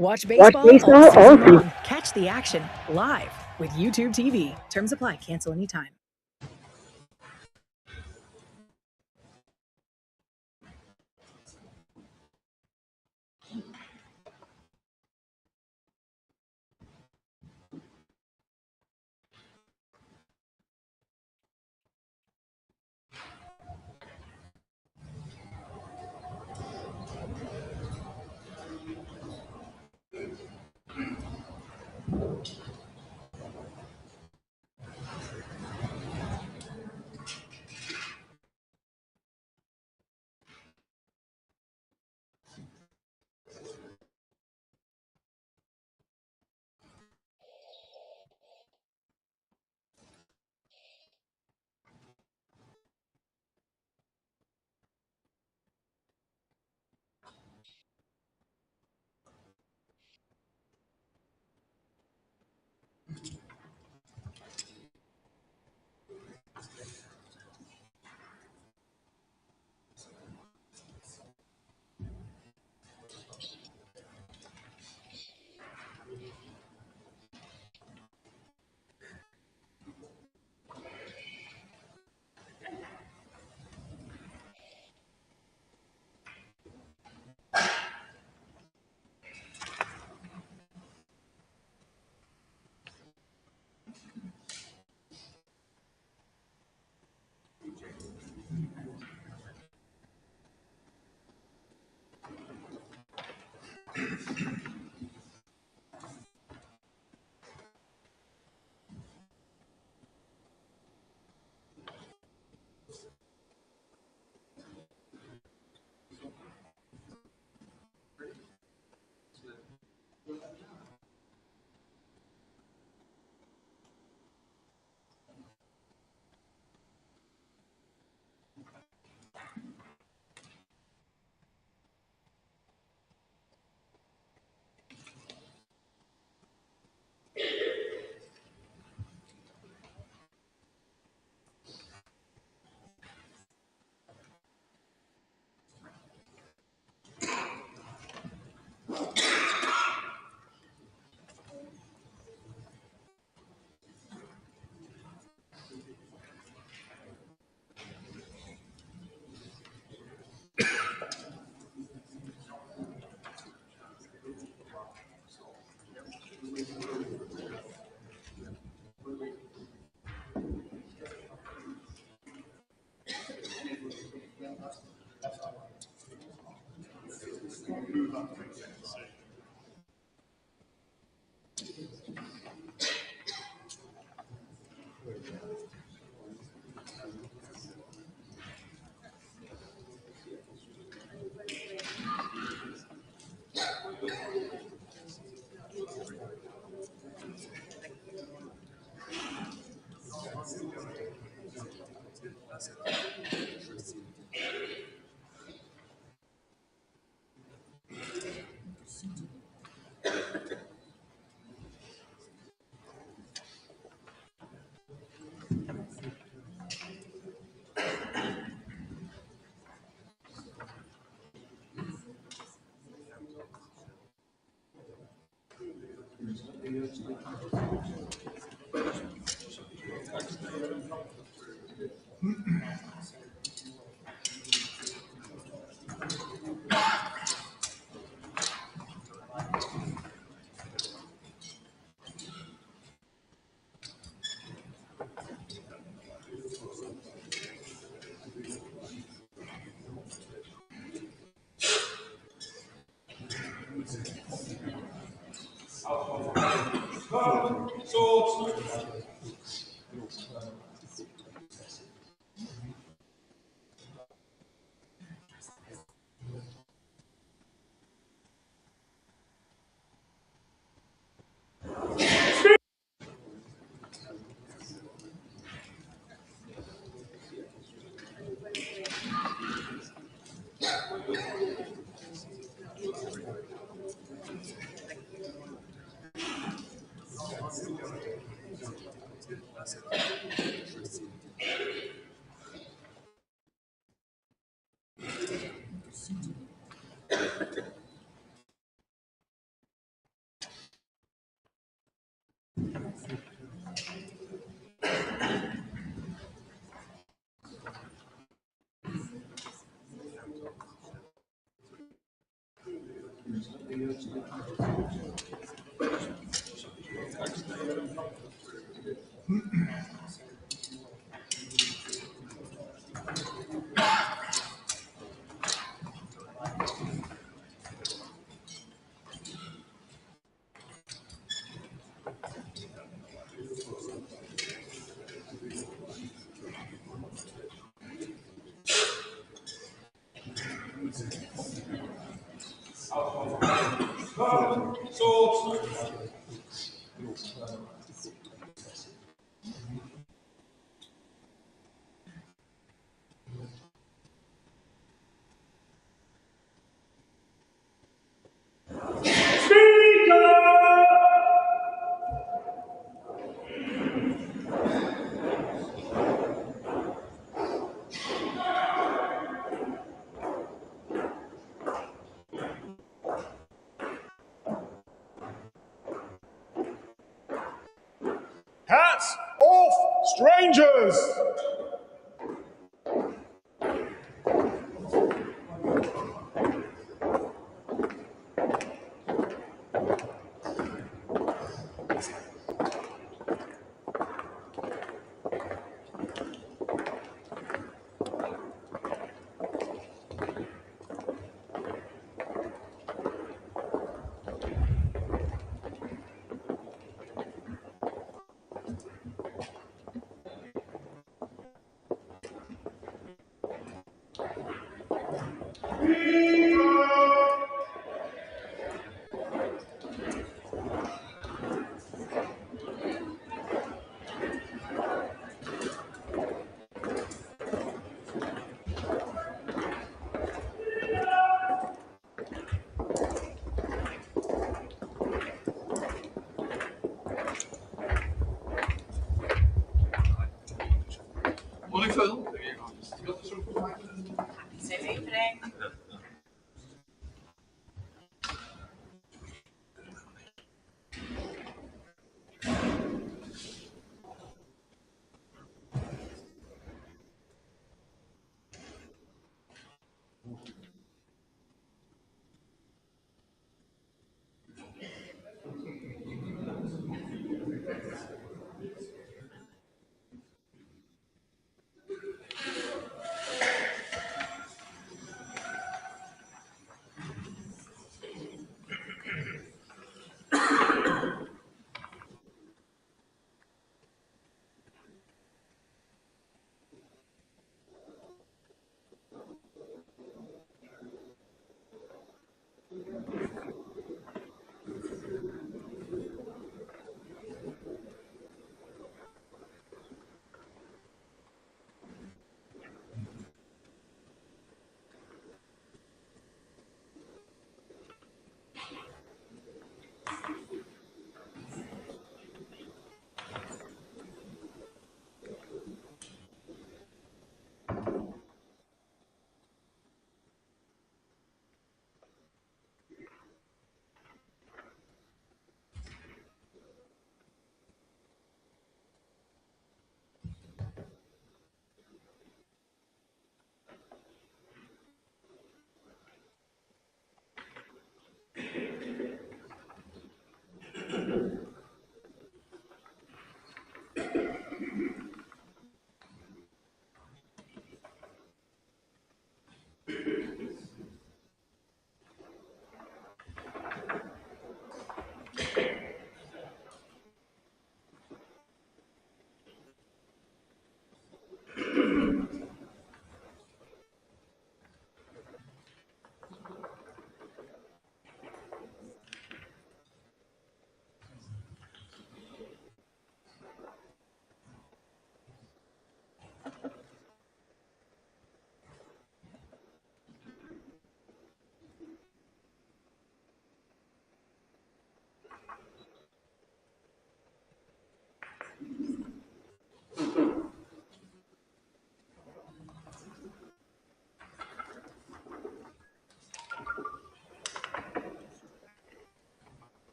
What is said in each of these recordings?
Watch baseball all season long. Catch the action live with YouTube TV. Terms apply. Cancel anytime. Hats off, strangers!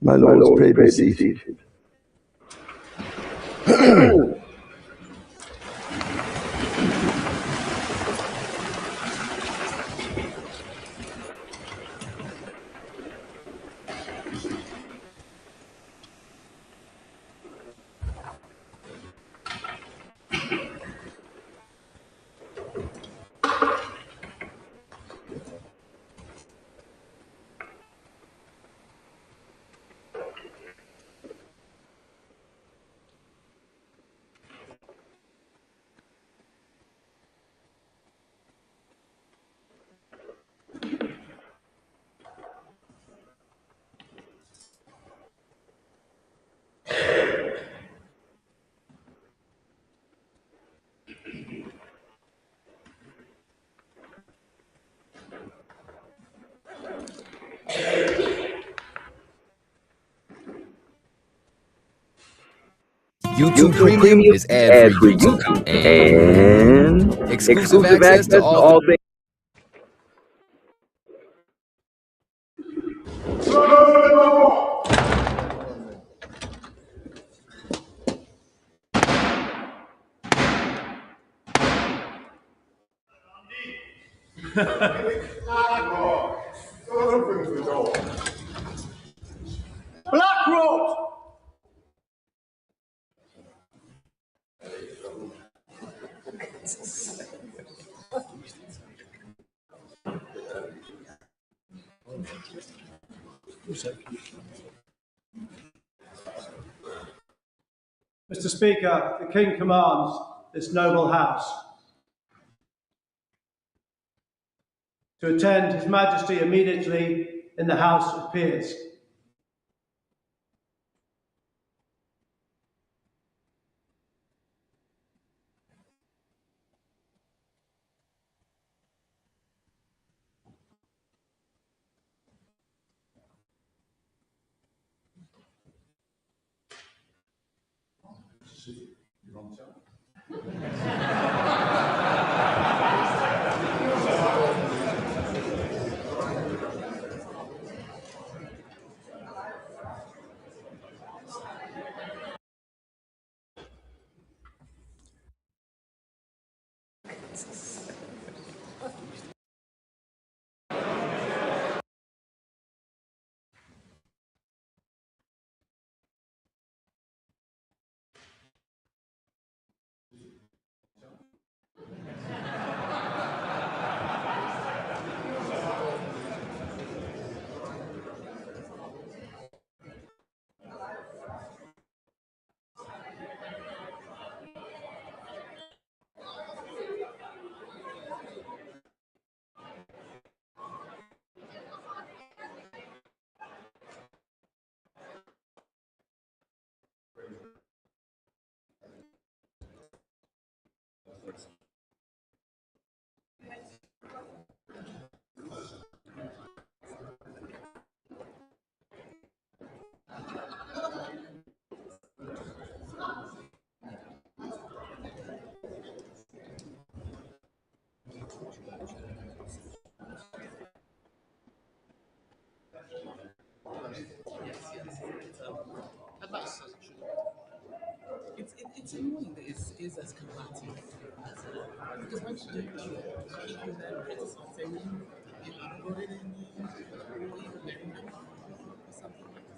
My lords, pray be seated. YouTube Premium is ad-free YouTube and exclusive access to all the Open the door. Black Rose! Mr. Speaker, the King commands this noble House to attend His Majesty immediately in the House of Peers. It's annoying that it's as combative because once you do keeping them criticizing them, you haven't got it in you, or even letting them or something like that.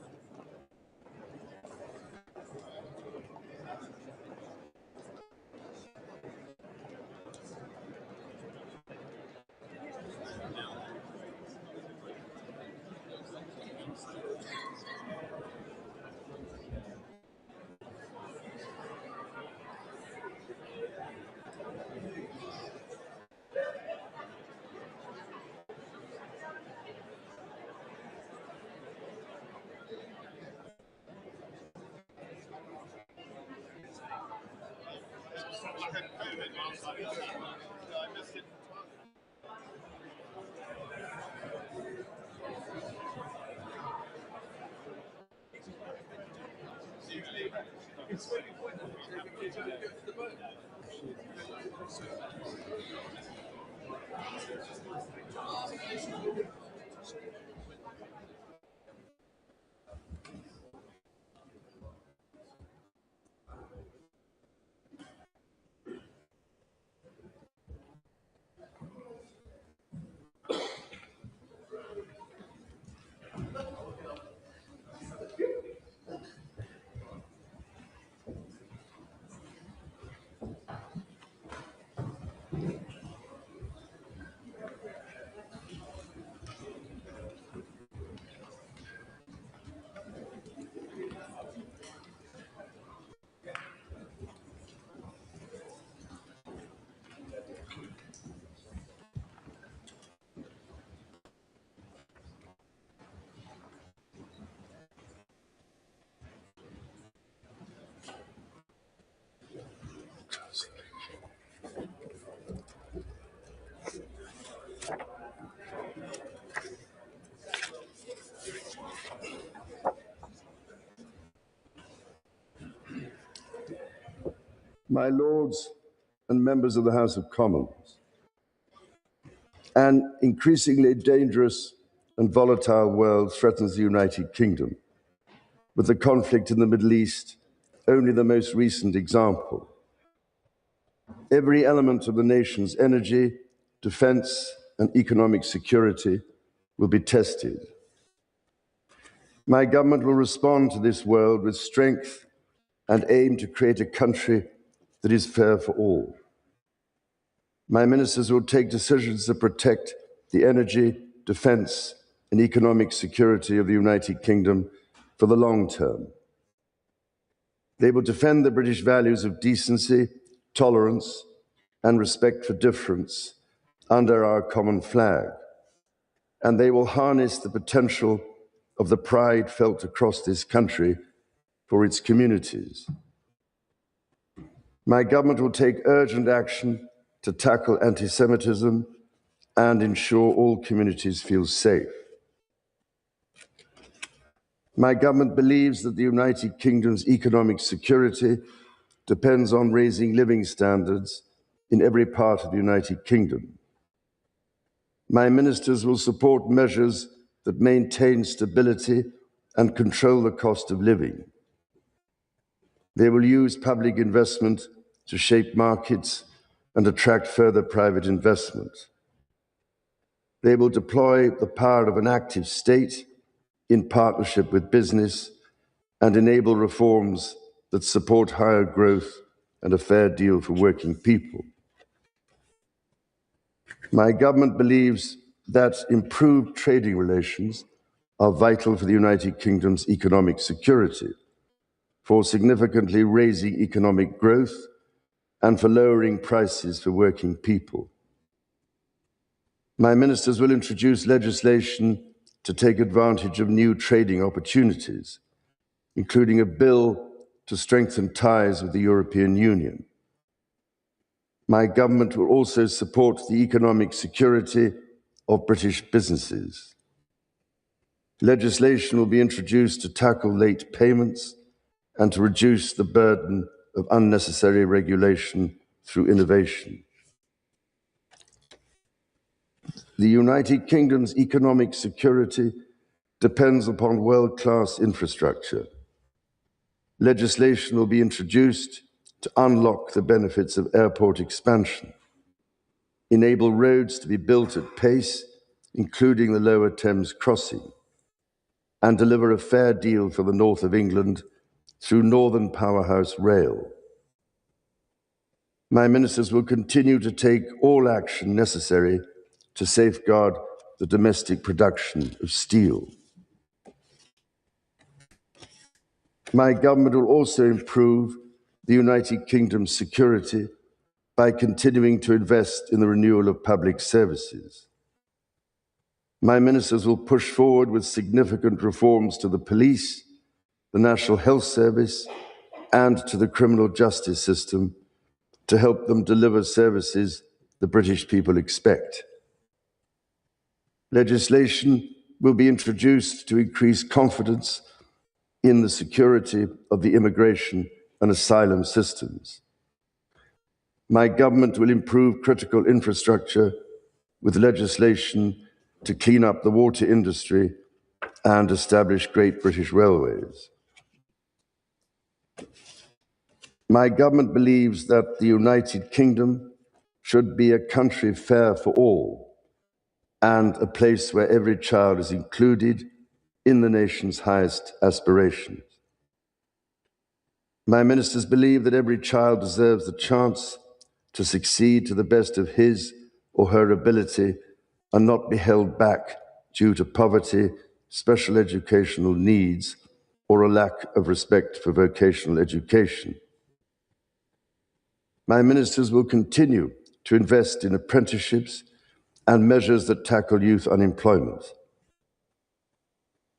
My lords and members of the House of Commons, an increasingly dangerous and volatile world threatens the United Kingdom, with the conflict in the Middle East only the most recent example. Every element of the nation's energy, defense, and economic security will be tested. My government will respond to this world with strength and aim to create a country that is fair for all. My ministers will take decisions to protect the energy, defense, and economic security of the United Kingdom for the long term. They will defend the British values of decency, tolerance, and respect for difference under our common flag. And they will harness the potential of the pride felt across this country for its communities. My government will take urgent action to tackle anti-Semitism and ensure all communities feel safe. My government believes that the United Kingdom's economic security depends on raising living standards in every part of the United Kingdom. My ministers will support measures that maintain stability and control the cost of living. They will use public investment to shape markets and attract further private investment. They will deploy the power of an active state in partnership with business and enable reforms that support higher growth and a fair deal for working people. My government believes that improved trading relations are vital for the United Kingdom's economic security, for significantly raising economic growth, and for lowering prices for working people. My ministers will introduce legislation to take advantage of new trading opportunities, including a bill to strengthen ties with the European Union. My government will also support the economic security of British businesses. Legislation will be introduced to tackle late payments and to reduce the burden of unnecessary regulation through innovation. The United Kingdom's economic security depends upon world-class infrastructure. Legislation will be introduced to unlock the benefits of airport expansion, enable roads to be built at pace, including the Lower Thames crossing, and deliver a fair deal for the north of England through Northern Powerhouse Rail. My ministers will continue to take all action necessary to safeguard the domestic production of steel. My government will also improve the United Kingdom's security by continuing to invest in the renewal of public services. My ministers will push forward with significant reforms to the police, the National Health Service, and to the criminal justice system to help them deliver services the British people expect. Legislation will be introduced to increase confidence in the security of the immigration and asylum systems. My government will improve critical infrastructure with legislation to clean up the water industry and establish Great British Railways. My government believes that the United Kingdom should be a country fair for all and a place where every child is included in the nation's highest aspirations. My ministers believe that every child deserves the chance to succeed to the best of his or her ability and not be held back due to poverty, special educational needs, or a lack of respect for vocational education. My ministers will continue to invest in apprenticeships and measures that tackle youth unemployment.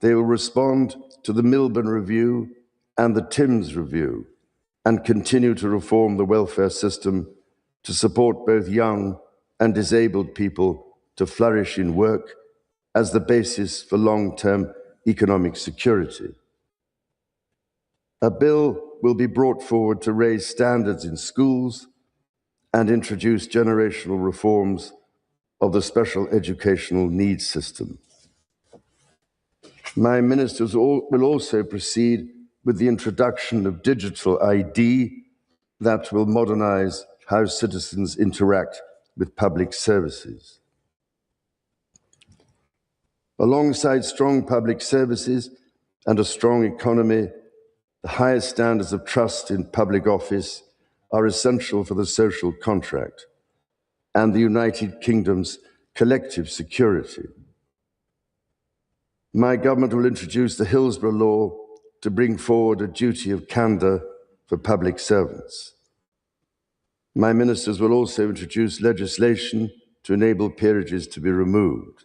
They will respond to the Milburn Review and the Timms Review and continue to reform the welfare system to support both young and disabled people to flourish in work as the basis for long-term economic security. A bill will be brought forward to raise standards in schools and introduce generational reforms of the special educational needs system. My ministers will also proceed with the introduction of digital ID that will modernize how citizens interact with public services. Alongside strong public services and a strong economy, the highest standards of trust in public office are essential for the social contract and the United Kingdom's collective security. My government will introduce the Hillsborough Law to bring forward a duty of candour for public servants. My ministers will also introduce legislation to enable peerages to be removed.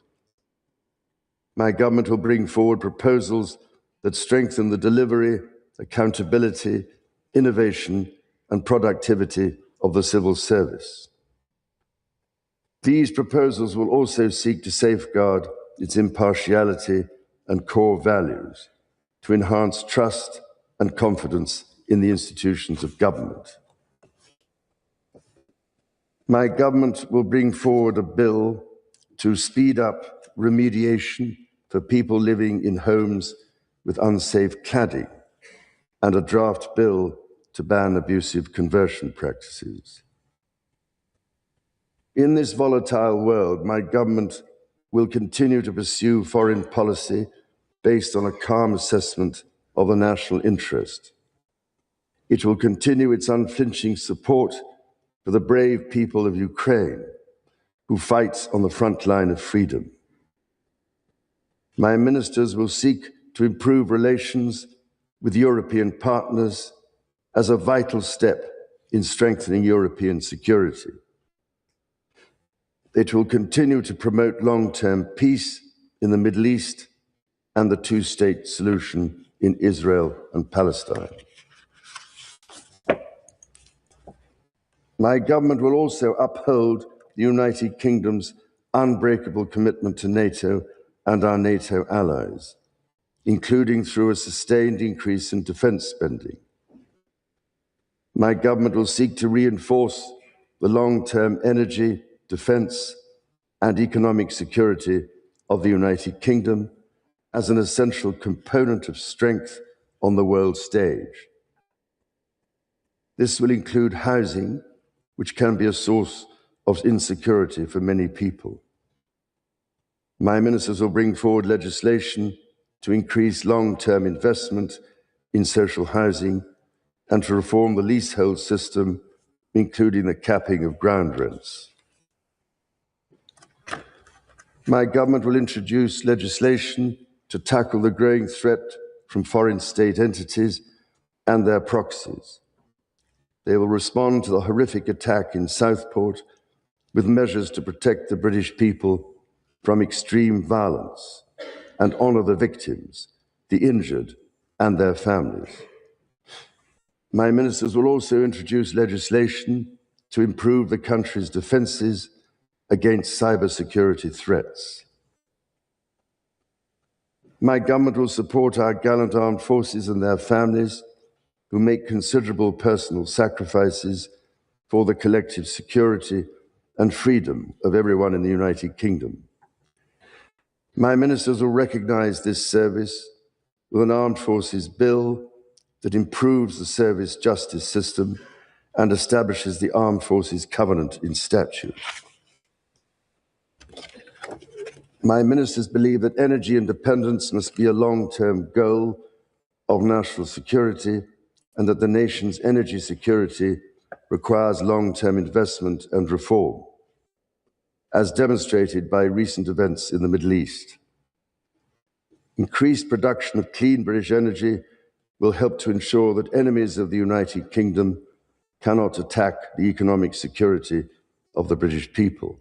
My government will bring forward proposals that strengthen the delivery, accountability, innovation, and productivity of the civil service. These proposals will also seek to safeguard its impartiality and core values, to enhance trust and confidence in the institutions of government. My government will bring forward a bill to speed up remediation for people living in homes with unsafe cladding and a draft bill to ban abusive conversion practices. In this volatile world, my government will continue to pursue foreign policy based on a calm assessment of the national interest. It will continue its unflinching support for the brave people of Ukraine who fight on the front line of freedom. My ministers will seek to improve relations with European partners as a vital step in strengthening European security. It will continue to promote long-term peace in the Middle East and the two-state solution in Israel and Palestine. My government will also uphold the United Kingdom's unbreakable commitment to NATO and our NATO allies, including through a sustained increase in defence spending. My government will seek to reinforce the long-term energy, defence, and economic security of the United Kingdom as an essential component of strength on the world stage. This will include housing, which can be a source of insecurity for many people. My ministers will bring forward legislation to increase long-term investment in social housing and to reform the leasehold system, including the capping of ground rents. My government will introduce legislation to tackle the growing threat from foreign state entities and their proxies. They will respond to the horrific attack in Southport with measures to protect the British people from extreme violence and honour the victims, the injured, and their families. My ministers will also introduce legislation to improve the country's defences against cybersecurity threats. My government will support our gallant armed forces and their families who make considerable personal sacrifices for the collective security and freedom of everyone in the United Kingdom. My ministers will recognise this service with an armed forces bill that improves the service justice system and establishes the Armed Forces Covenant in statute. My ministers believe that energy independence must be a long-term goal of national security and that the nation's energy security requires long-term investment and reform, as demonstrated by recent events in the Middle East. Increased production of clean British energy will help to ensure that enemies of the United Kingdom cannot attack the economic security of the British people.